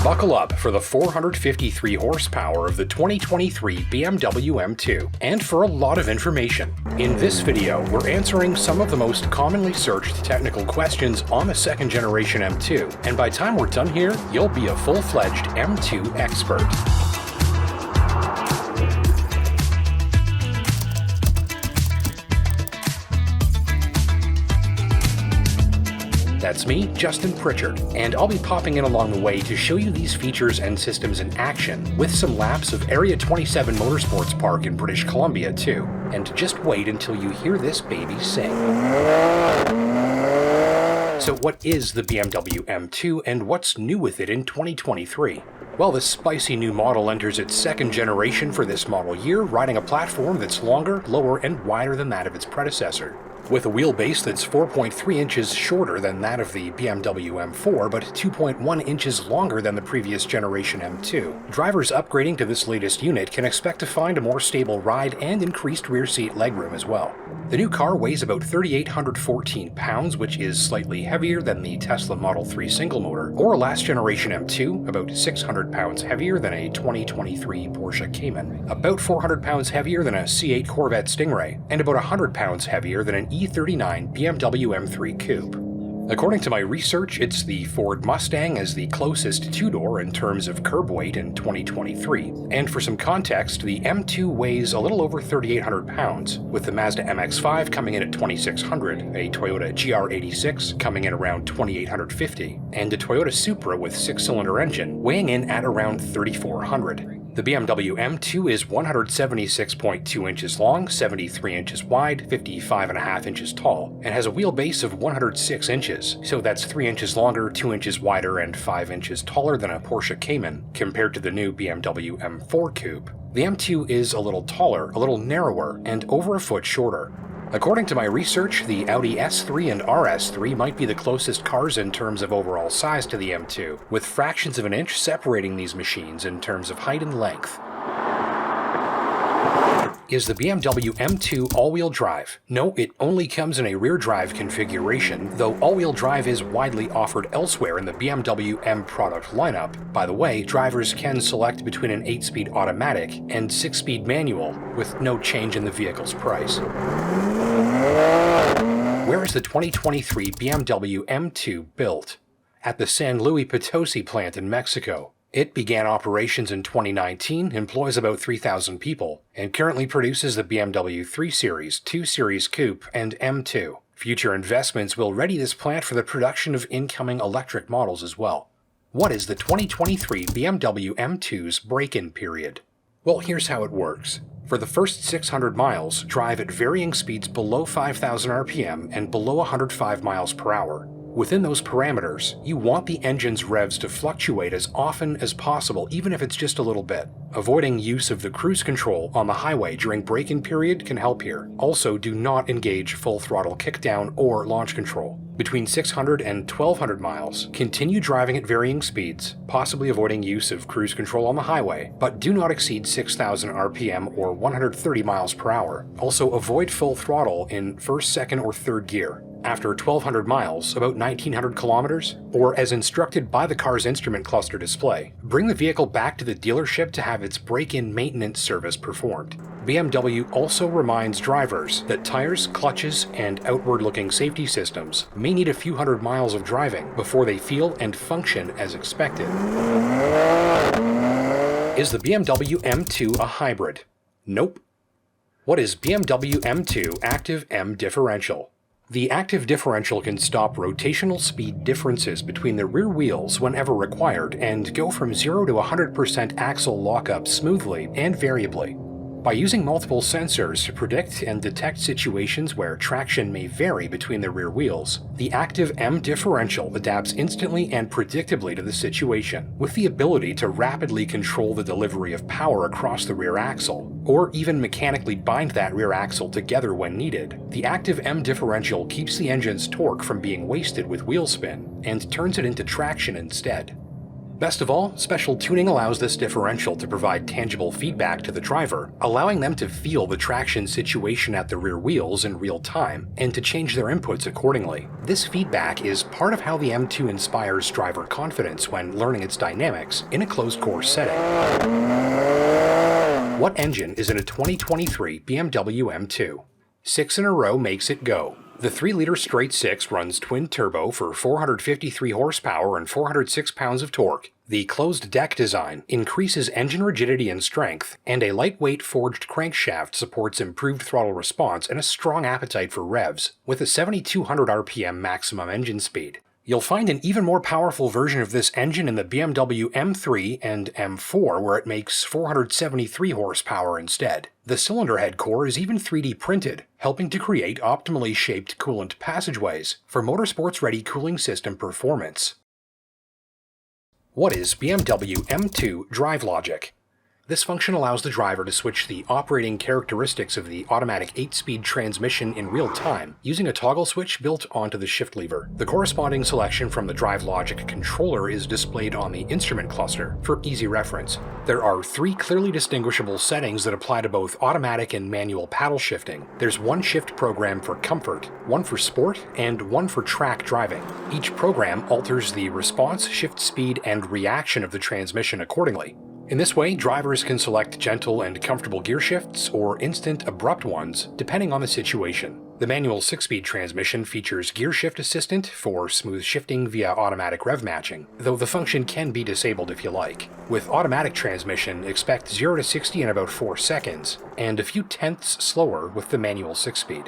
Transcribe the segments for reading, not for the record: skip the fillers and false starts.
Buckle up for the 453 horsepower of the 2023 BMW M2, and for a lot of information. In this video, we're answering some of the most commonly searched technical questions on the second generation M2, and by the time we're done here, you'll be a full-fledged M2 expert. That's me, Justin Pritchard, and I'll be popping in along the way to show you these features and systems in action, with some laps of Area 27 Motorsports Park in British Columbia too. And just wait until you hear this baby sing. So what is the BMW M2 and what's new with it in 2023? Well, this spicy new model enters its second generation for this model year, riding a platform that's longer, lower, and wider than that of its predecessor. With a wheelbase that's 4.3 inches shorter than that of the BMW M4, but 2.1 inches longer than the previous generation M2. Drivers upgrading to this latest unit can expect to find a more stable ride and increased rear seat legroom as well. The new car weighs about 3,814 pounds, which is slightly heavier than the Tesla Model 3 single motor, or a last generation M2, about 600 pounds heavier than a 2023 Porsche Cayman, about 400 pounds heavier than a C8 Corvette Stingray, and about 100 pounds heavier than an E39 BMW M3 Coupe. According to my research, it's the Ford Mustang as the closest two-door in terms of curb weight in 2023. And for some context, the M2 weighs a little over 3,800 pounds, with the Mazda MX-5 coming in at 2,600, a Toyota GR86 coming in around 2,850, and a Toyota Supra with 6-cylinder engine weighing in at around 3,400. The BMW M2 is 176.2 inches long, 73 inches wide, 55.5 inches tall, and has a wheelbase of 106 inches, so that's 3 inches longer, 2 inches wider, and 5 inches taller than a Porsche Cayman, compared to the new BMW M4 Coupe. The M2 is a little taller, a little narrower, and over a foot shorter. According to my research, the Audi S3 and RS3 might be the closest cars in terms of overall size to the M2, with fractions of an inch separating these machines in terms of height and length. Is the BMW M2 all-wheel drive? No, it only comes in a rear drive configuration, though all-wheel drive is widely offered elsewhere in the BMW M product lineup. By the way, drivers can select between an 8-speed automatic and 6-speed manual, with no change in the vehicle's price. Where is the 2023 BMW M2 built? At the San Luis Potosi plant in Mexico. It began operations in 2019, employs about 3,000 people, and currently produces the BMW 3 Series, 2 Series Coupe, and M2. Future investments will ready this plant for the production of incoming electric models as well. What is the 2023 BMW M2's break-in period? Well, here's how it works. For the first 600 miles, drive at varying speeds below 5,000 RPM and below 105 miles per hour. Within those parameters, you want the engine's revs to fluctuate as often as possible, even if it's just a little bit. Avoiding use of the cruise control on the highway during break-in period can help here. Also, do not engage full throttle kickdown or launch control. Between 600 and 1,200 miles, continue driving at varying speeds, possibly avoiding use of cruise control on the highway, but do not exceed 6,000 RPM or 130 miles per hour. Also, avoid full throttle in first, second, or third gear. After 1,200 miles, about 1,900 kilometers, or as instructed by the car's instrument cluster display, bring the vehicle back to the dealership to have its break-in maintenance service performed. BMW also reminds drivers that tires, clutches, and outward-looking safety systems may need a few hundred miles of driving before they feel and function as expected. Is the BMW M2 a hybrid? Nope. What is BMW M2 Active M Differential? The active differential can stop rotational speed differences between the rear wheels whenever required and go from 0 to 100% axle lockup smoothly and variably. By using multiple sensors to predict and detect situations where traction may vary between the rear wheels, the active M differential adapts instantly and predictably to the situation, with the ability to rapidly control the delivery of power across the rear axle, or even mechanically bind that rear axle together when needed. The active M differential keeps the engine's torque from being wasted with wheel spin, and turns it into traction instead. Best of all, special tuning allows this differential to provide tangible feedback to the driver, allowing them to feel the traction situation at the rear wheels in real time, and to change their inputs accordingly. This feedback is part of how the M2 inspires driver confidence when learning its dynamics in a closed-course setting. What engine is in a 2023 BMW M2? 6 in a row makes it go. The 3-liter straight 6 runs twin-turbo for 453 horsepower and 406 pounds of torque. The closed-deck design increases engine rigidity and strength, and a lightweight forged crankshaft supports improved throttle response and a strong appetite for revs, with a 7,200 RPM maximum engine speed. You'll find an even more powerful version of this engine in the BMW M3 and M4, where it makes 473 horsepower instead. The cylinder head core is even 3D printed, helping to create optimally shaped coolant passageways for motorsports-ready cooling system performance. What is BMW M2 DRIVELOGIC? This function allows the driver to switch the operating characteristics of the automatic 8-speed transmission in real time using a toggle switch built onto the shift lever. The corresponding selection from the DRIVELOGIC controller is displayed on the instrument cluster for easy reference. There are 3 clearly distinguishable settings that apply to both automatic and manual paddle shifting. There's one shift program for comfort, one for sport, and one for track driving. Each program alters the response, shift speed, and reaction of the transmission accordingly. In this way, drivers can select gentle and comfortable gear shifts or instant, abrupt ones, depending on the situation. The manual 6-speed transmission features gear shift assistant for smooth shifting via automatic rev matching, though the function can be disabled if you like. With automatic transmission, expect 0 to 60 in about 4 seconds, and a few tenths slower with the manual 6-speed.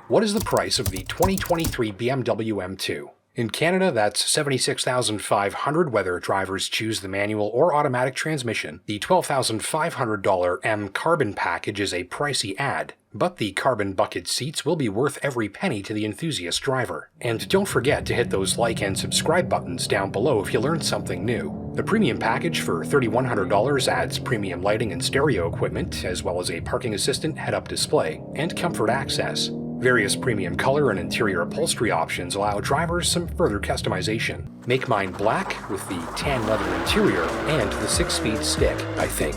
What is the price of the 2023 BMW M2? In Canada, that's $76,500 whether drivers choose the manual or automatic transmission. The $12,500 M Carbon package is a pricey add, but the carbon bucket seats will be worth every penny to the enthusiast driver. And don't forget to hit those like and subscribe buttons down below if you learned something new. The premium package for $3,100 adds premium lighting and stereo equipment, as well as a parking assistant head-up display and comfort access. Various premium color and interior upholstery options allow drivers some further customization. Make mine black with the tan leather interior and the 6-speed stick, I think.